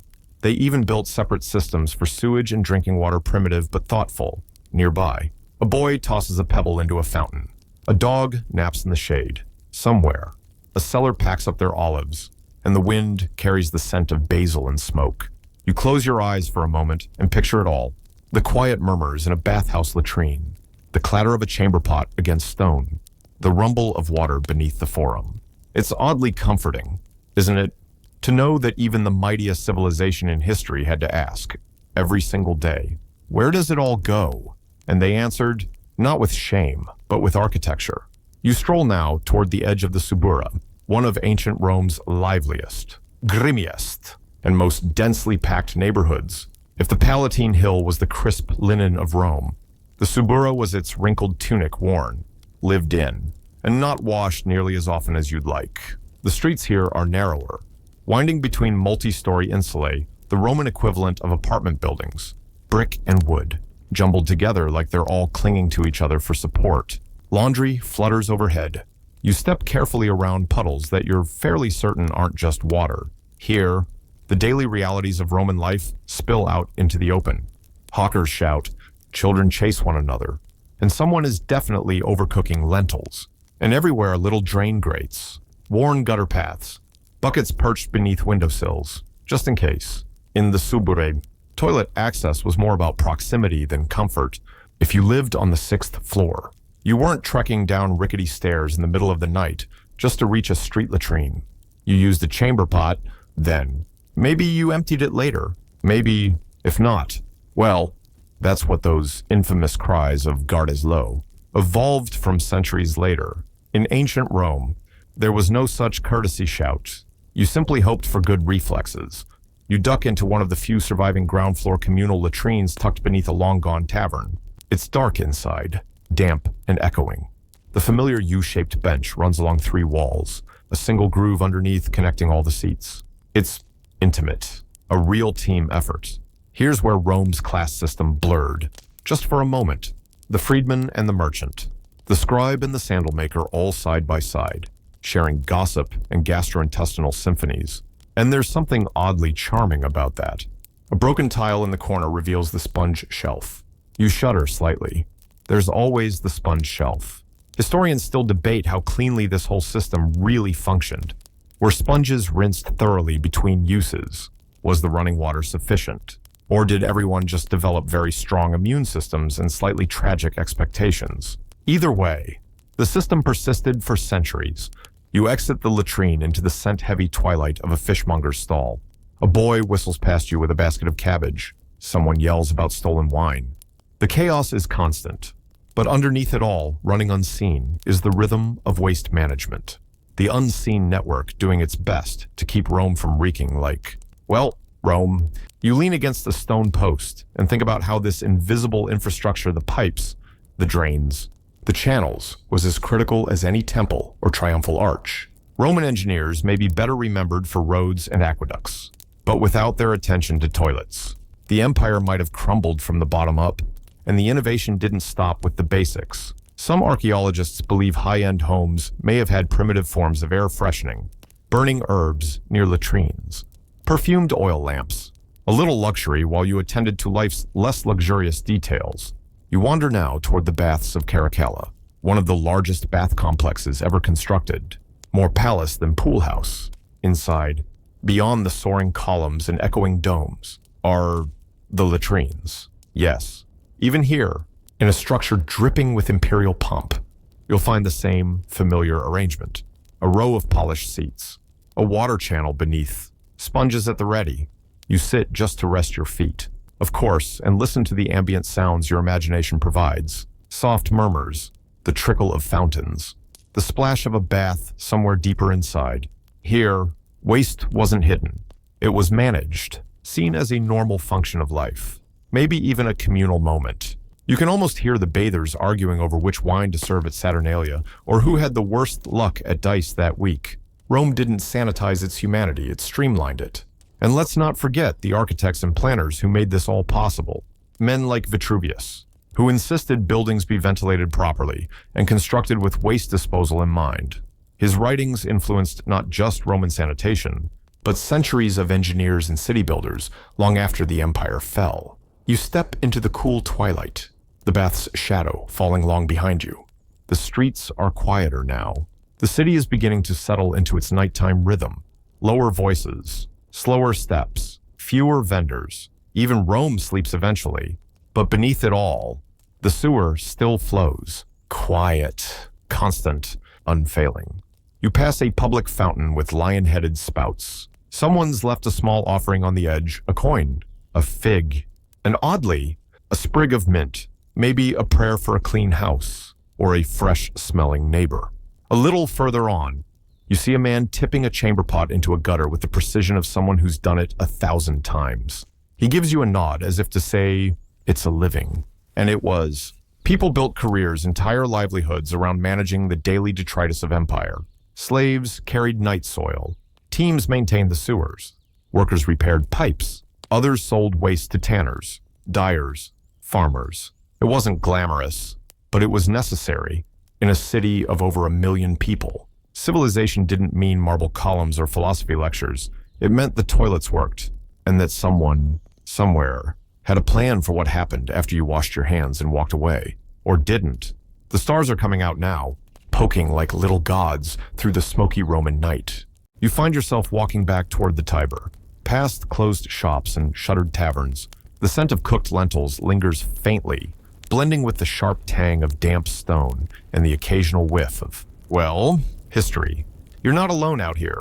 They even built separate systems for sewage and drinking water, primitive but thoughtful, nearby. A boy tosses a pebble into a fountain. A dog naps in the shade. Somewhere, a seller packs up their olives, and the wind carries the scent of basil and smoke. You close your eyes for a moment and picture it all. The quiet murmurs in a bathhouse latrine, the clatter of a chamber pot against stone, the rumble of water beneath the forum. It's oddly comforting, isn't it, to know that even the mightiest civilization in history had to ask, every single day, where does it all go? And they answered, not with shame, but with architecture. You stroll now toward the edge of the Subura, one of ancient Rome's liveliest, grimiest, and most densely packed neighborhoods. If the Palatine Hill was the crisp linen of Rome, the Subura was its wrinkled tunic worn, lived in, and not washed nearly as often as you'd like. The streets here are narrower, winding between multi-story insulae, the Roman equivalent of apartment buildings, brick and wood, jumbled together like they're all clinging to each other for support. Laundry flutters overhead. You step carefully around puddles that you're fairly certain aren't just water. Here, the daily realities of Roman life spill out into the open. Hawkers shout, children chase one another, and someone is definitely overcooking lentils. And everywhere are little drain grates, worn gutter paths, buckets perched beneath windowsills, just in case. In the Subure, toilet access was more about proximity than comfort. If you lived on the 6th floor, you weren't trekking down rickety stairs in the middle of the night just to reach a street latrine. You used a chamber pot, then. Maybe you emptied it later. Maybe, if not, well, that's what those infamous cries of "Gardes low" evolved from centuries later. In ancient Rome, there was no such courtesy shout. You simply hoped for good reflexes. You duck into one of the few surviving ground floor communal latrines tucked beneath a long-gone tavern. It's dark inside, damp and echoing. The familiar U-shaped bench runs along 3 walls, a single groove underneath connecting all the seats. It's intimate, a real team effort. Here's where Rome's class system blurred. Just for a moment, the freedman and the merchant, the scribe and the sandal maker all side by side, sharing gossip and gastrointestinal symphonies. And there's something oddly charming about that. A broken tile in the corner reveals the sponge shelf. You shudder slightly. There's always the sponge shelf. Historians still debate how cleanly this whole system really functioned. Were sponges rinsed thoroughly between uses? Was the running water sufficient? Or did everyone just develop very strong immune systems and slightly tragic expectations? Either way, the system persisted for centuries. You exit the latrine into the scent-heavy twilight of a fishmonger's stall. A boy whistles past you with a basket of cabbage. Someone yells about stolen wine. The chaos is constant, but underneath it all, running unseen, is the rhythm of waste management. The unseen network doing its best to keep Rome from reeking like, well, Rome. You lean against a stone post and think about how this invisible infrastructure, the pipes, the drains, the channels, was as critical as any temple or triumphal arch. Roman engineers may be better remembered for roads and aqueducts, but without their attention to toilets, the empire might have crumbled from the bottom up, and the innovation didn't stop with the basics. Some archaeologists believe high-end homes may have had primitive forms of air freshening, burning herbs near latrines, perfumed oil lamps, a little luxury while you attended to life's less luxurious details. You wander now toward the baths of Caracalla, one of the largest bath complexes ever constructed, more palace than pool house. Inside, beyond the soaring columns and echoing domes, are the latrines. Yes, even here, in a structure dripping with imperial pomp, you'll find the same familiar arrangement. A row of polished seats, a water channel beneath, sponges at the ready. You sit just to rest your feet, of course, and listen to the ambient sounds your imagination provides. Soft murmurs, the trickle of fountains, the splash of a bath somewhere deeper inside. Here, waste wasn't hidden. It was managed, seen as a normal function of life, maybe even a communal moment. You can almost hear the bathers arguing over which wine to serve at Saturnalia or who had the worst luck at dice that week. Rome didn't sanitize its humanity, it streamlined it. And let's not forget the architects and planners who made this all possible. Men like Vitruvius, who insisted buildings be ventilated properly and constructed with waste disposal in mind. His writings influenced not just Roman sanitation, but centuries of engineers and city builders long after the empire fell. You step into the cool twilight, the bath's shadow falling long behind you. The streets are quieter now. The city is beginning to settle into its nighttime rhythm. Lower voices, slower steps, fewer vendors. Even Rome sleeps eventually. But beneath it all, the sewer still flows. Quiet, constant, unfailing. You pass a public fountain with lion-headed spouts. Someone's left a small offering on the edge, a coin, a fig, and oddly, a sprig of mint, maybe a prayer for a clean house or a fresh-smelling neighbor. A little further on, you see a man tipping a chamber pot into a gutter with the precision of someone who's done it 1,000 times. He gives you a nod as if to say, it's a living. And it was. People built careers, entire livelihoods around managing the daily detritus of empire. Slaves carried night soil. Teams maintained the sewers. Workers repaired pipes. Others sold waste to tanners, dyers, farmers. It wasn't glamorous, but it was necessary in a city of over 1 million people. Civilization didn't mean marble columns or philosophy lectures. It meant the toilets worked, and that someone, somewhere, had a plan for what happened after you washed your hands and walked away, or didn't. The stars are coming out now, poking like little gods through the smoky Roman night. You find yourself walking back toward the Tiber, past closed shops and shuttered taverns. The scent of cooked lentils lingers faintly, blending with the sharp tang of damp stone and the occasional whiff of, well, history. You're not alone out here.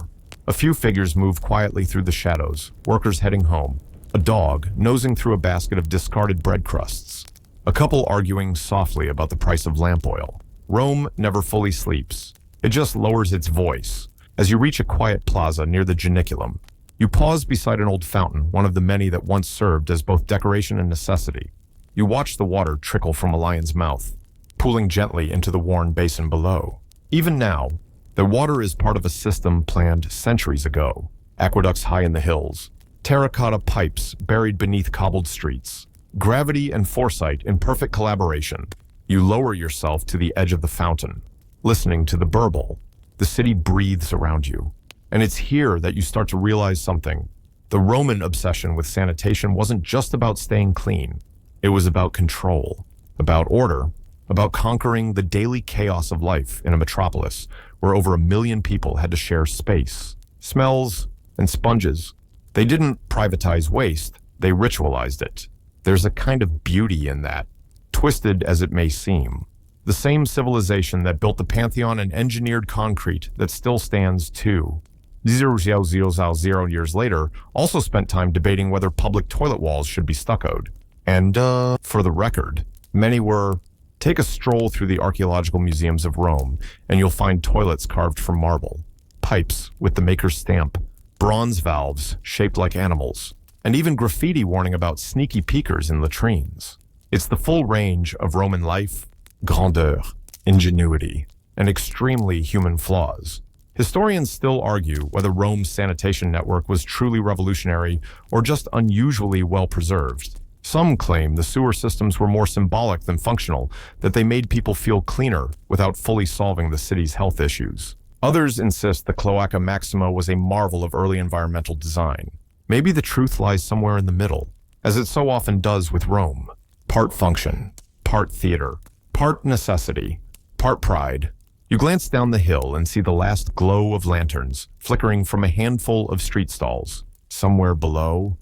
A few figures move quietly through the shadows, workers heading home. A dog nosing through a basket of discarded bread crusts. A couple arguing softly about the price of lamp oil. Rome never fully sleeps. It just lowers its voice. As you reach a quiet plaza near the Janiculum, you pause beside an old fountain, one of the many that once served as both decoration and necessity. You watch the water trickle from a lion's mouth, pooling gently into the worn basin below. Even now, the water is part of a system planned centuries ago. Aqueducts high in the hills, terracotta pipes buried beneath cobbled streets. Gravity and foresight in perfect collaboration. You lower yourself to the edge of the fountain, listening to the burble. The city breathes around you. And it's here that you start to realize something. The Roman obsession with sanitation wasn't just about staying clean. It was about control, about order, about conquering the daily chaos of life in a metropolis where over 1 million people had to share space, smells, and sponges. They didn't privatize waste, they ritualized it. There's a kind of beauty in that, twisted as it may seem. The same civilization that built the Pantheon and engineered concrete that still stands too. 0 years later, also spent time debating whether public toilet walls should be stuccoed. And, for the record, many were. Take a stroll through the archaeological museums of Rome, and you'll find toilets carved from marble, pipes with the maker's stamp, bronze valves shaped like animals, and even graffiti warning about sneaky peekers in latrines. It's the full range of Roman life, grandeur, ingenuity, and extremely human flaws. Historians still argue whether Rome's sanitation network was truly revolutionary or just unusually well-preserved. Some claim the sewer systems were more symbolic than functional, that they made people feel cleaner without fully solving the city's health issues. Others insist the Cloaca Maxima was a marvel of early environmental design. Maybe the truth lies somewhere in the middle, as it so often does with Rome. Part function, part theater, part necessity, part pride. You glance down the hill and see the last glow of lanterns flickering from a handful of street stalls. Somewhere below,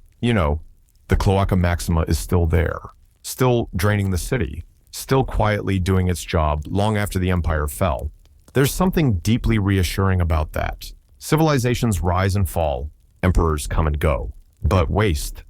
the Cloaca Maxima is still there, still draining the city, still quietly doing its job long after the empire fell. There's something deeply reassuring about that. Civilizations rise and fall, emperors come and go. But waste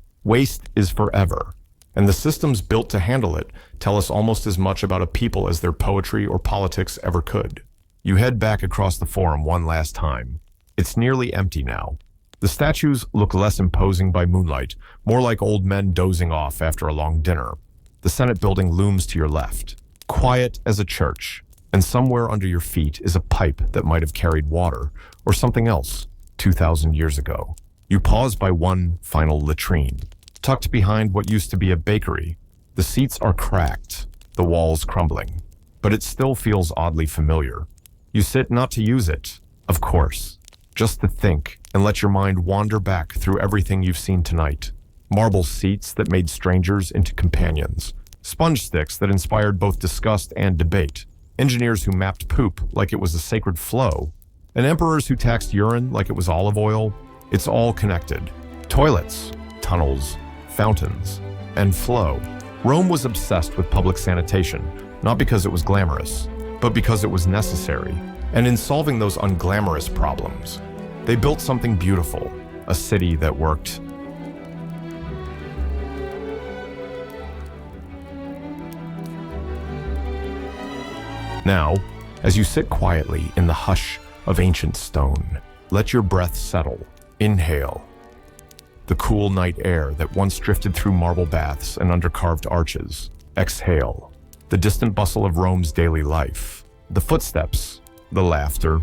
is forever. And the systems built to handle it tell us almost as much about a people as their poetry or politics ever could. You head back across the forum one last time. It's nearly empty now. The statues look less imposing by moonlight, more like old men dozing off after a long dinner. The Senate building looms to your left, quiet as a church, and somewhere under your feet is a pipe that might have carried water or something else 2,000 years ago. You pause by one final latrine, tucked behind what used to be a bakery. The seats are cracked, the walls crumbling, but it still feels oddly familiar. You sit not to use it, of course, just to think and let your mind wander back through everything you've seen tonight. Marble seats that made strangers into companions, sponge sticks that inspired both disgust and debate, engineers who mapped poop like it was a sacred flow, and emperors who taxed urine like it was olive oil. It's all connected. Toilets, tunnels, fountains, and flow. Rome was obsessed with public sanitation, not because it was glamorous, but because it was necessary. And in solving those unglamorous problems, they built something beautiful, a city that worked. Now, as you sit quietly in the hush of ancient stone, let your breath settle. Inhale the cool night air that once drifted through marble baths and under carved arches. Exhale the distant bustle of Rome's daily life, the footsteps, the laughter,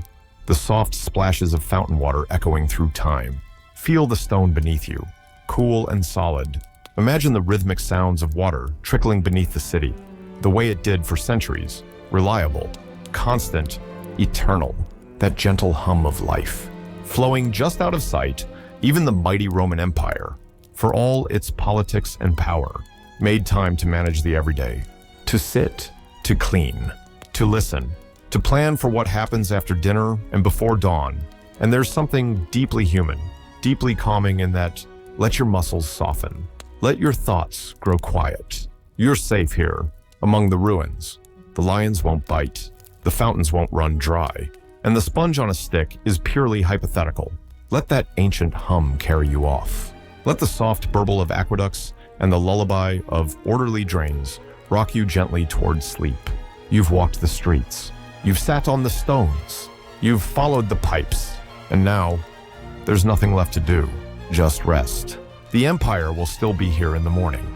the soft splashes of fountain water echoing through time. Feel the stone beneath you, cool and solid. Imagine the rhythmic sounds of water trickling beneath the city, the way it did for centuries, reliable, constant, eternal, that gentle hum of life. Flowing just out of sight, even the mighty Roman Empire, for all its politics and power, made time to manage the everyday, to sit, to clean, to listen, to plan for what happens after dinner and before dawn. And there's something deeply human, deeply calming in that. Let your muscles soften. Let your thoughts grow quiet. You're safe here, among the ruins. The lions won't bite. The fountains won't run dry. And the sponge on a stick is purely hypothetical. Let that ancient hum carry you off. Let the soft burble of aqueducts and the lullaby of orderly drains rock you gently towards sleep. You've walked the streets. You've sat on the stones. You've followed the pipes. And now, there's nothing left to do. Just rest. The Empire will still be here in the morning.